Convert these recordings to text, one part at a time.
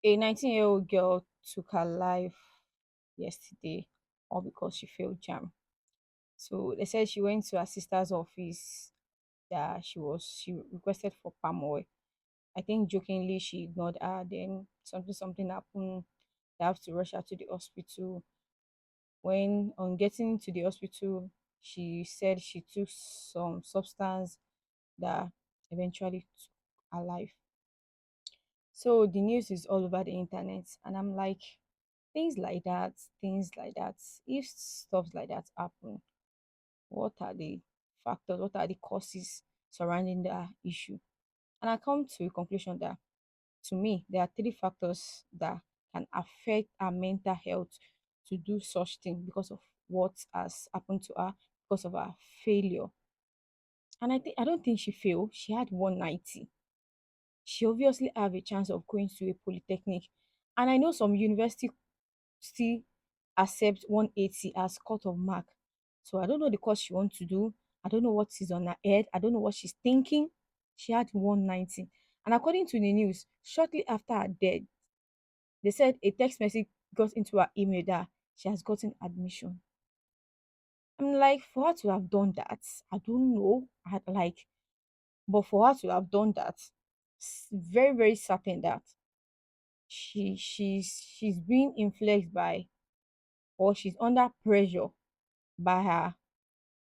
A 19-year-old girl took her life yesterday, all because she failed Jam. So they said she went to her sister's office that she requested for palm oil. I think jokingly she ignored her. Then something happened. They have to rush her to the hospital. When on getting to the hospital, she said she took some substance that eventually took her life. So the news is all over the internet, and I'm like, things like that. If stuff like that happen, what are the factors? What are the causes surrounding the issue? And I come to a conclusion that to me there are three factors that can affect our mental health to do such thing because of what has happened to her because of her failure. And I don't think she failed. She had 190. She obviously have a chance of going to a polytechnic. And I know some university still accept 180 as cut off mark. So I don't know the course she wants to do. I don't know what is on her head. I don't know what she's thinking. She had 190. And according to the news, shortly after her death, they said a text message got into her email that she has gotten admission. I'm like, for her to have done that, I don't know. But for her to have done that, very, very certain that she's being influenced by, or she's under pressure by her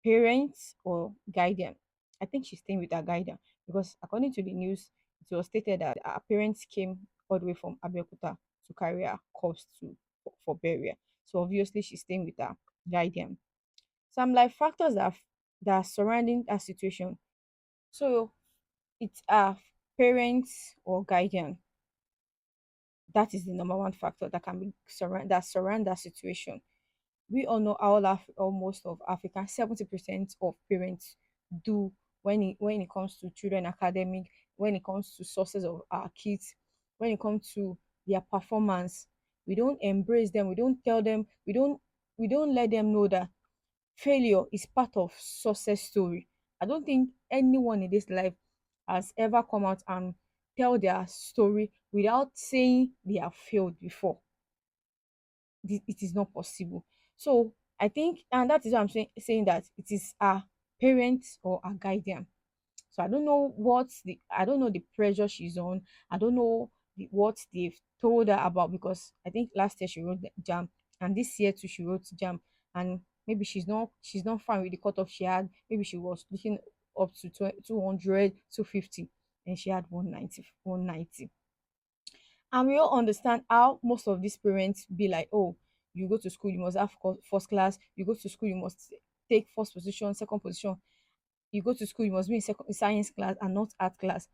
parents or guardian. I think she's staying with her guardian because according to the news, it was stated that her parents came all the way from Abeokuta to carry her corpse for burial. So obviously she's staying with her guardian. So I'm like factors that are surrounding that situation. So it's her parents or guardian. That is the number one factor that can be surround that situation. We all know all most of Africa, 70% of parents do when it comes to children academic, when it comes to sources of our kids, when it comes to their performance. We don't embrace them, we don't tell them, we don't let them know that failure is part of success story. I don't think anyone in this life has ever come out and tell their story without saying they have failed before. It is not possible. So I think, and that is why I'm saying that it is our parents or our guardian. So I don't know the pressure she's on. I don't know what they've told her about because I think last year she wrote the jam and this year too she wrote jam, and maybe she's not fine with the cutoff she had. Maybe she was looking up to 200, 250, and she had 190, 190. And we all understand how most of these parents be like, oh, you go to school, you must have first class. You go to school, you must take first position, second position. You go to school, you must be in science class and not art class.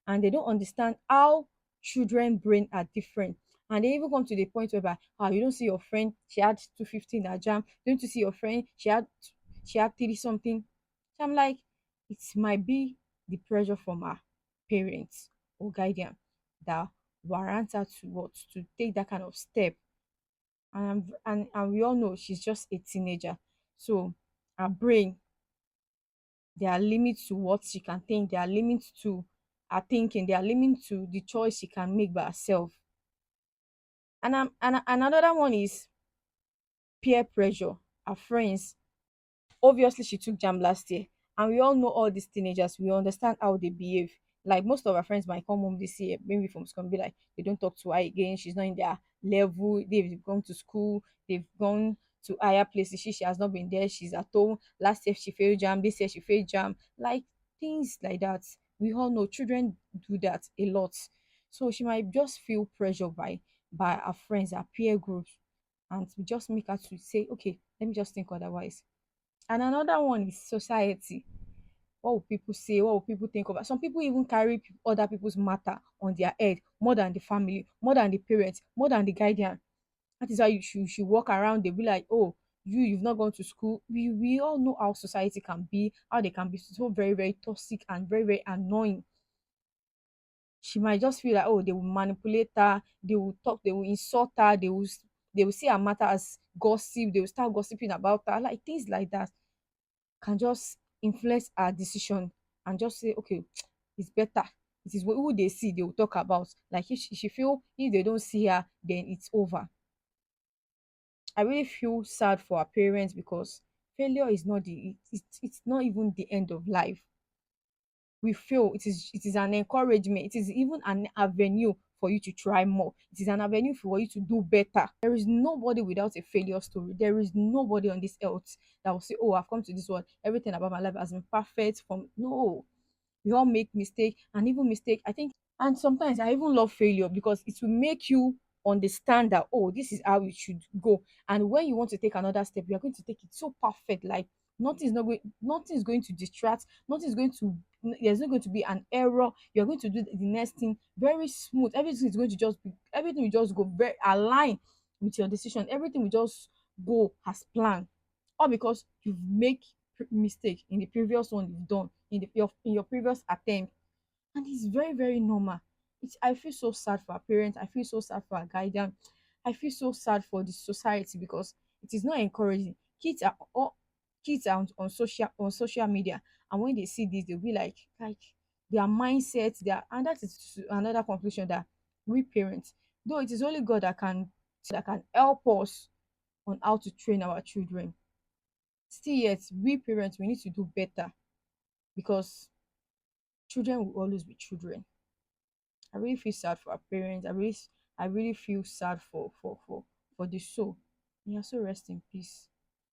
And they don't understand how children brain are different. And they even come to the point whereby, you don't see your friend, she had 250 in her jam. Don't you see your friend, she had 30 something. So I'm like, it might be the pressure from her parents or guardian that warrant her to what to take that kind of step. And we all know she's just a teenager. So her brain, there are limits to what she can think, there are limits to her thinking, there are limits to the choice she can make by herself. And another one is peer pressure. Her friends, obviously she took jam last year, and we all know all these teenagers, we understand how they behave. Like most of our friends might come home this year maybe from school and be like, they don't talk to her again, she's not in their level, they've gone to school, they've gone to higher places, she has not been there, she's at home. Last year she failed jam, this year she failed jam, like things like that. We all know children do that a lot. So she might just feel pressure by her friends, her peer groups, and to just make her to say, okay, let me just think otherwise. And another one is society. What will people say? What will people think of? Some people even carry other people's matter on their head more than the family, more than the parents, more than the guardian. That is why you should walk around. They'll be like, oh, you've not gone to school. We all know how society can be, how they can be so very, very toxic and very, very annoying. She might just feel like, oh, they will manipulate her, they will talk, they will insult her, they will see her matter as gossip, they will start gossiping about her, like things like that can just influence our decision and just say, okay, it's better. It is who they see they will talk about. Like if she feel if they don't see her, then it's over. I really feel sad for her parents because failure is not it's not even the end of life. We fail, it is an encouragement, it is even an avenue for you to try more, it is an avenue for you to do better. There is nobody without a failure story. There is nobody on this earth that will say, oh, I've come to this world, everything about my life has been perfect. From no, we all make mistake, and even mistake, I think, and sometimes I even love failure because it will make you understand that, oh, this is how it should go. And when you want to take another step, you are going to take it so perfect, like nothing is going to distract, nothing is going to, there's not going to be an error. You're going to do the next thing very smooth. Everything is going to just be, everything will just go very align with your decision. Everything will just go as planned, all because you've make mistake in the previous one you've done in your previous attempt. And it's very very normal. I feel so sad for our parents, I feel so sad for our guardian, I feel so sad for the society because it is not encouraging. Kids are on social media, and when they see this they'll be like their mindset, their, and that is another conclusion, that we parents, though it is only God that can help us on how to train our children, still yet we parents, we need to do better because children will always be children. I really feel sad for our parents. I really feel sad for the soul. Yeah, so rest in peace.